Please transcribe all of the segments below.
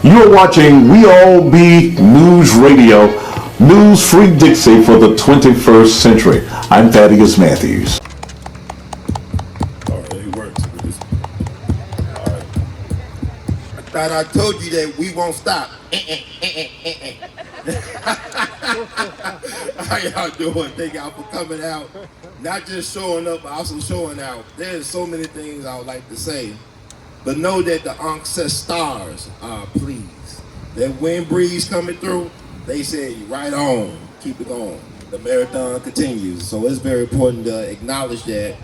You're watching We All Be News Radio, News Free Dixie for the 21st century. I'm Thaddeus Matthews. All right, it works. All right. I thought I told you that we won't stop. How y'all doing? Thank y'all for coming out. Not just showing up, but also showing out. There's so many things I would like to say. But know that the ancestors are pleased. That wind breeze coming through, they say, right on, keep it going. The marathon continues. So it's very important to acknowledge that.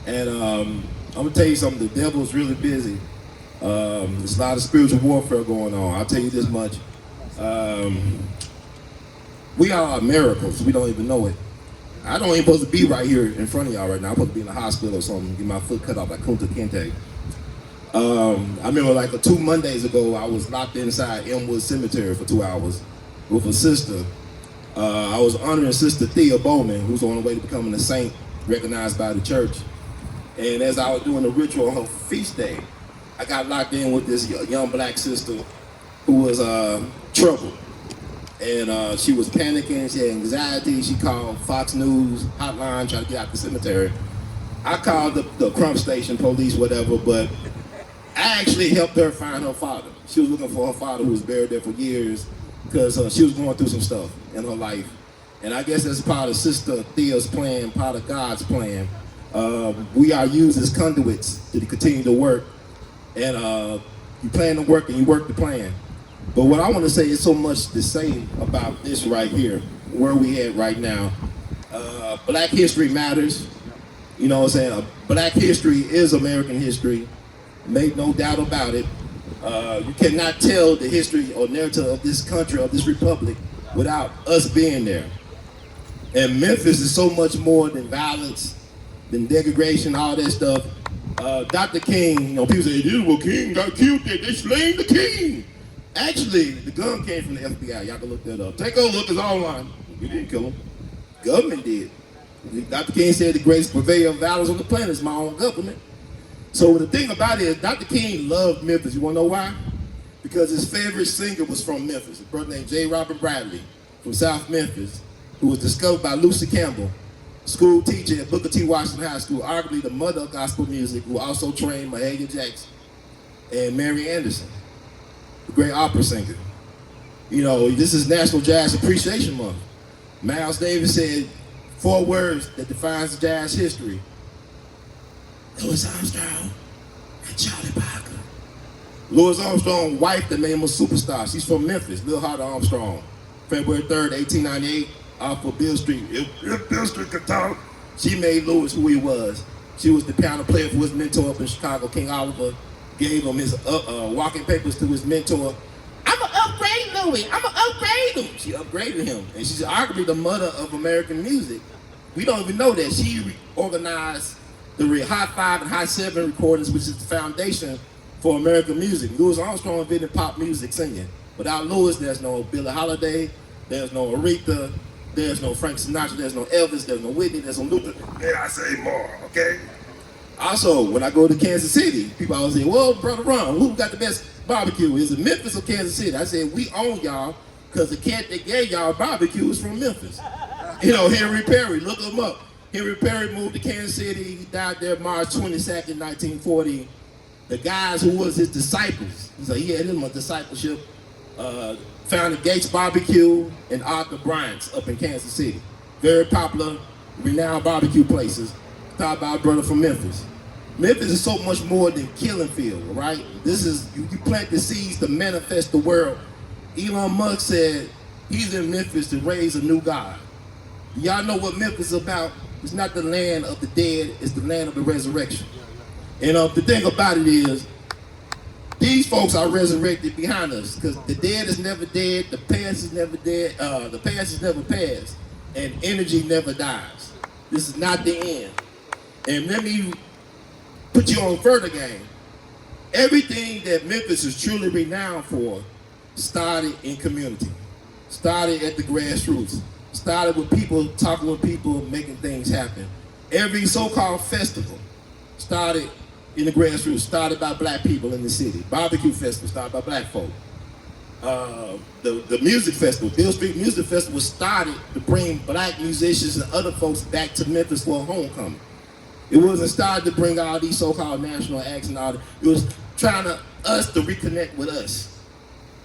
And I'm gonna tell you something, the devil's really busy. There's a lot of spiritual warfare going on. I'll tell you this much. We are miracles, we don't even know it. I don't even supposed to be right here in front of y'all right now. I'm supposed to be in the hospital or something, get my foot cut off like Kunta Kinte. I remember like 2 Mondays ago, I was locked inside Elmwood Cemetery for 2 hours with a sister. I was honoring Sister Thea Bowman, who's on the way to becoming a saint, recognized by the church. And as I was doing the ritual on her feast day, I got locked in with this young black sister who was troubled. And she was panicking, she had anxiety. She called Fox News hotline, trying to get out the cemetery. I called the Crump Station, police, whatever, but I actually helped her find her father. She was looking for her father who was buried there for years because she was going through some stuff in her life. And I guess that's part of Sister Thea's plan, part of God's plan. We are used as conduits to continue to work. And you plan the work and you work the plan. But what I want to say is so much to say about this right here, where we at right now. Black history matters. You know what I'm saying? Black history is American history. Make no doubt about it. You cannot tell the history or narrative of this country, of this republic, without us being there. And Memphis is so much more than violence, than degradation, all that stuff. Dr. King, you know, people say, this was King got killed, they slain the king. Actually, the gun came from the FBI. Y'all can look that up. Take a look, it's online. We didn't kill him. Government did. Dr. King said the greatest purveyor of violence on the planet is my own government. So the thing about it is, Dr. King loved Memphis. You wanna know why? Because his favorite singer was from Memphis. A brother named J. Robert Bradley from South Memphis, who was discovered by Lucy Campbell, school teacher at Booker T. Washington High School, arguably the mother of gospel music, who also trained Mahalia Jackson and Mary Anderson, the great opera singer. You know, this is National Jazz Appreciation Month. Miles Davis said 4 words that defines jazz history. Louis Armstrong and Charlie Parker. Louis Armstrong's wife that made him a superstar. She's from Memphis, Lil Harder Armstrong. February 3rd, 1898, off of Bill Street. If Bill Street could talk, she made Louis who he was. She was the piano player for his mentor up in Chicago, King Oliver. Gave him his walking papers to his mentor. I'm gonna upgrade Louis, I'm gonna upgrade him. She upgraded him, and she's arguably the mother of American music. We don't even know that. She organized the High 5 and High 7 recordings, which is the foundation for American music. Louis Armstrong invented pop music singing. Without Louis, there's no Billie Holiday, there's no Aretha, there's no Frank Sinatra, there's no Elvis, there's no Whitney, there's no Luther. And I say more, okay? Also, when I go to Kansas City, people always say, well, Brother Ron, who got the best barbecue? Is it Memphis or Kansas City? I said, we own y'all, because the cat that gave y'all barbecue is from Memphis. You know, Henry Perry, look him up. Henry Perry moved to Kansas City. He died there March 22nd, 1940. The guys who was his disciples, so he had him a discipleship, founded Gates Barbecue and Arthur Bryant's up in Kansas City. Very popular, renowned barbecue places. Thought by a brother from Memphis. Memphis is so much more than killing field, right? This is, you plant the seeds to manifest the world. Elon Musk said he's in Memphis to raise a new God. Y'all know what Memphis is about? It's not the land of the dead, it's the land of the resurrection. And the thing about it is, these folks are resurrected behind us, because the dead is never dead, the past is never dead, the past is never past, and energy never dies. This is not the end. And let me put you on further game. Everything that Memphis is truly renowned for started in community, started at the grassroots, started with people talking with people, making things happen. Every so-called festival started in the grassroots, started by black people in the city. Barbecue festival started by black folk. the music festival. Bill Street Music Festival was started to bring black musicians and other folks back to Memphis for a homecoming. It wasn't started to bring all these so-called national acts and all that. It was trying to us to reconnect with us.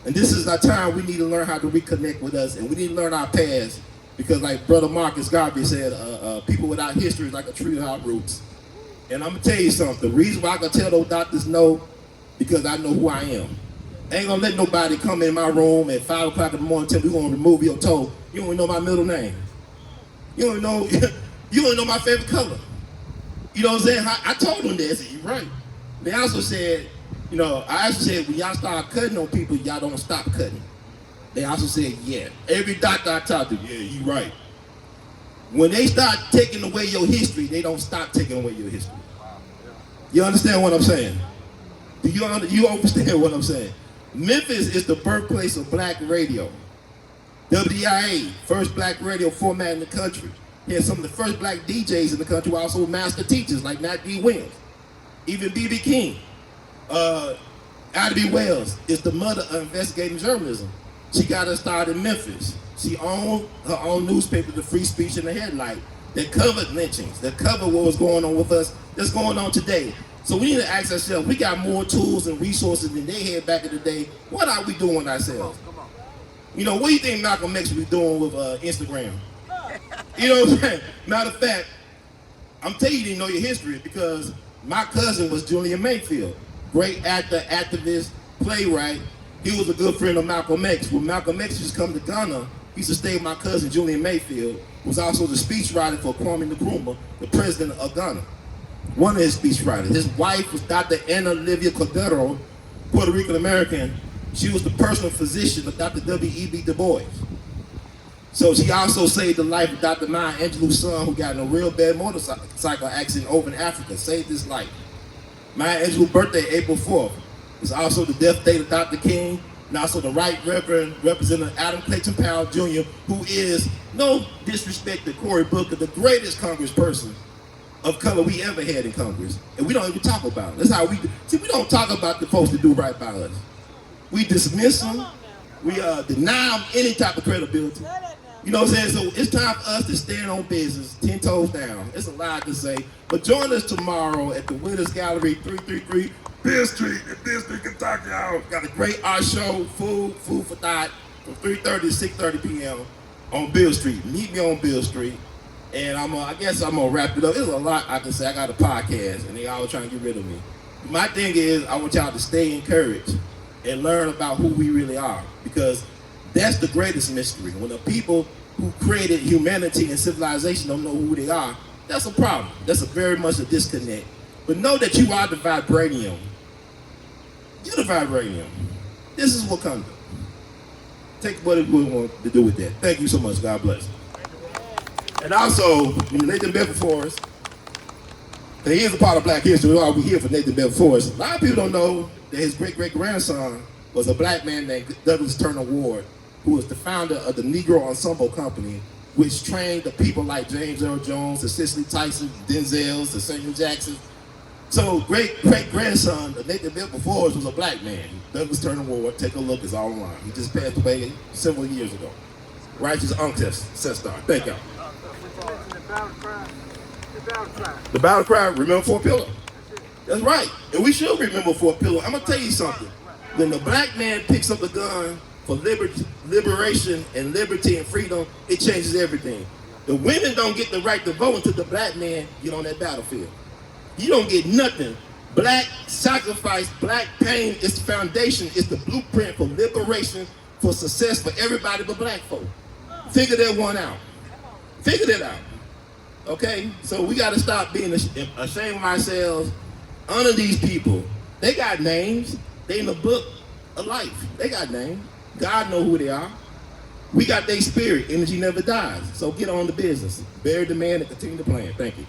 And this is our time. We need to learn how to reconnect with us, and we need to learn our past. Because like Brother Marcus Garvey said, people without history is like a tree without roots. And I'm gonna tell you something. The reason why I can tell those doctors no, because I know who I am. I ain't gonna let nobody come in my room at 5 o'clock in the morning and tell me we're gonna remove your toe. You don't even know my middle name. You don't know, you don't know my favorite color. You know what I'm saying? I told them this, you're right. They also said, I also said, when y'all start cutting on people, y'all don't stop cutting. They also said, yeah. Every doctor I talked to, yeah, you right. When they start taking away your history, they don't stop taking away your history. You understand what I'm saying? Do you understand what I'm saying? Memphis is the birthplace of black radio. WDIA, first black radio format in the country. He had some of the first black DJs in the country were also master teachers like Nat D. Williams. Even B.B. King. Ida B. Wells is the mother of investigative journalism. She got her started in Memphis. She owned her own newspaper, The Free Speech and the Headlight, that covered lynchings, that covered what was going on with us, that's going on today. So we need to ask ourselves, we got more tools and resources than they had back in the day. What are we doing ourselves? What do you think Malcolm X was doing with Instagram? You know what I'm saying? Matter of fact, I'm telling you didn't know your history because my cousin was Julian Mayfield. Great actor, activist, playwright. He was a good friend of Malcolm X. When Malcolm X used to come to Ghana, he used to stay with my cousin Julian Mayfield, who was also the speechwriter for Kwame Nkrumah, the president of Ghana. One of his speechwriters. His wife was Dr. Anna Olivia Cordero, Puerto Rican American. She was the personal physician of Dr. W.E.B. Du Bois. So she also saved the life of Dr. Maya Angelou's son, who got in a real bad motorcycle accident over in Africa. Saved his life. Maya Angelou's birthday, April 4th. It's also the death date of Dr. King, and also the Right Reverend Representative Adam Clayton Powell Jr., who is, no disrespect to Cory Booker, the greatest congressperson of color we ever had in Congress. And we don't even talk about it. That's how we don't talk about the folks that do right by us. We dismiss them. We deny them any type of credibility. You know what I'm saying? So it's time for us to stand on business, 10 toes down. It's a lot to say. But join us tomorrow at the Winners Gallery, 333 Bill Street in Bill Kentucky. Got a great art show, food for thought, from 3:30 to 6:30 p.m. on Bill Street. Meet me on Bill Street. And I guess I'm gonna wrap it up. There's a lot I can say. I got a podcast, and they always trying to get rid of me. My thing is, I want y'all to stay encouraged and learn about who we really are, because that's the greatest mystery. When the people who created humanity and civilization don't know who they are, that's a problem. That's very much a disconnect. But know that you are the vibranium. You're the vibranium. This is Wakanda. Take what it want to do with that. Thank you so much. God bless. And also, Nathan Bedford Forrest, and he is a part of Black history. We're here for Nathan Bedford Forrest. A lot of people don't know that his great-great-grandson was a black man named Douglas Turner Ward, who was the founder of the Negro Ensemble Company, which trained the people like James Earl Jones, the Cicely Tyson, Denzels, the Samuel Jackson. So great-grandson of Nathan Bedford Forrest was a black man. Douglas Turner Ward, take a look, it's all online. He just passed away several years ago. Righteous ancestor. Thank y'all. The battle cry, remember Fort Pillow. That's right. And we should remember Fort Pillow. I'm going to tell you something. When the black man picks up the gun for liberation and liberty and freedom, it changes everything. The women don't get the right to vote until the black man get on that battlefield. You don't get nothing. Black sacrifice, black pain is the foundation, it's the blueprint for liberation, for success for everybody but black folk. Figure that one out. Figure that out. Okay? So we got to stop being ashamed of ourselves. Honor these people. They got names. They in the book of life. They got names. God know who they are. We got their spirit. Energy never dies. So get on the business. Bury the man and continue to plan. Thank you.